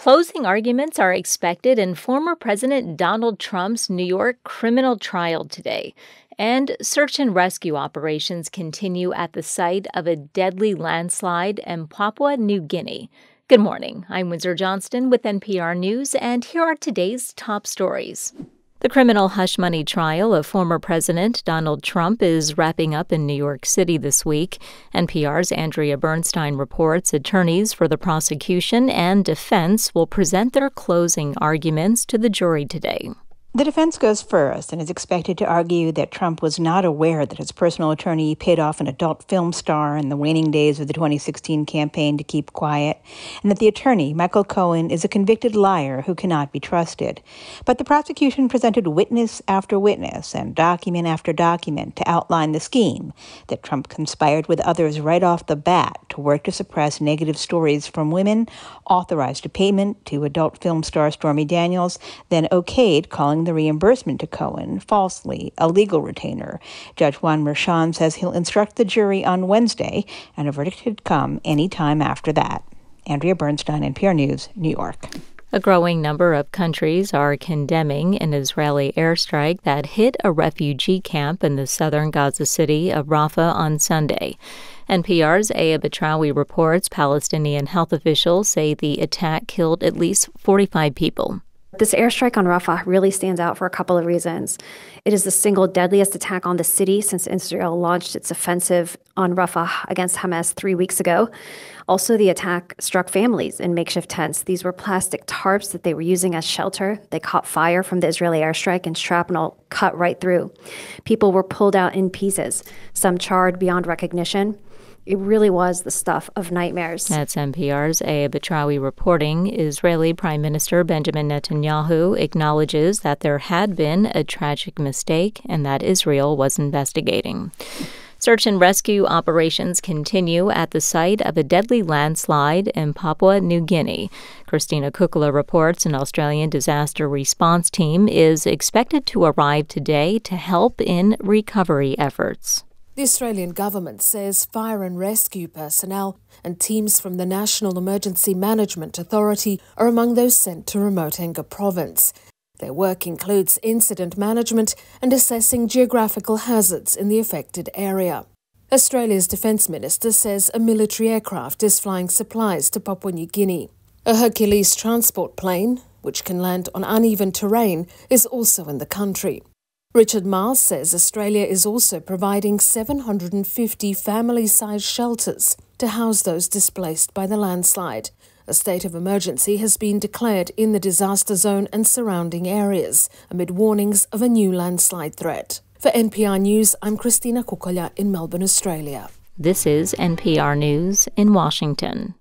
Closing arguments are expected in former President Donald Trump's New York criminal trial today. And search and rescue operations continue at the site of a deadly landslide in Papua New Guinea. Good morning. I'm Windsor Johnston with NPR News, and here are today's top stories. The criminal hush money trial of former President Donald Trump is wrapping up in New York City this week. NPR's Andrea Bernstein reports attorneys for the prosecution and defense will present their closing arguments to the jury today. The defense goes first and is expected to argue that Trump was not aware that his personal attorney paid off an adult film star in the waning days of the 2016 campaign to keep quiet, and that the attorney, Michael Cohen, is a convicted liar who cannot be trusted. But the prosecution presented witness after witness and document after document to outline the scheme that Trump conspired with others right off the bat to work to suppress negative stories from women, authorized a payment to adult film star Stormy Daniels, then okayed calling the reimbursement to Cohen falsely a legal retainer. Judge Juan Merchan says he'll instruct the jury on Wednesday, and a verdict could come any time after that. Andrea Bernstein, NPR News, New York. A growing number of countries are condemning an Israeli airstrike that hit a refugee camp in the southern Gaza city of Rafah on Sunday. NPR's Aya Batrawi reports Palestinian health officials say the attack killed at least 45 people. This airstrike on Rafah really stands out for a couple of reasons. It is the single deadliest attack on the city since Israel launched its offensive on Rafah against Hamas 3 weeks ago. Also, the attack struck families in makeshift tents. These were plastic tarps that they were using as shelter. They caught fire from the Israeli airstrike and shrapnel cut right through. People were pulled out in pieces, some charred beyond recognition. It really was the stuff of nightmares. That's NPR's Aya Batrawi reporting. Israeli Prime Minister Benjamin Netanyahu acknowledges that there had been a tragic mistake and that Israel was investigating. Search and rescue operations continue at the site of a deadly landslide in Papua New Guinea. Christina Kukula reports an Australian disaster response team is expected to arrive today to help in recovery efforts. The Australian government says fire and rescue personnel and teams from the National Emergency Management Authority are among those sent to remote Enga province. Their work includes incident management and assessing geographical hazards in the affected area. Australia's Defence Minister says a military aircraft is flying supplies to Papua New Guinea. A Hercules transport plane, which can land on uneven terrain, is also in the country. Richard Miles says Australia is also providing 750 family-sized shelters to house those displaced by the landslide. A state of emergency has been declared in the disaster zone and surrounding areas, amid warnings of a new landslide threat. For NPR News, I'm Christina Kukula in Melbourne, Australia. This is NPR News in Washington.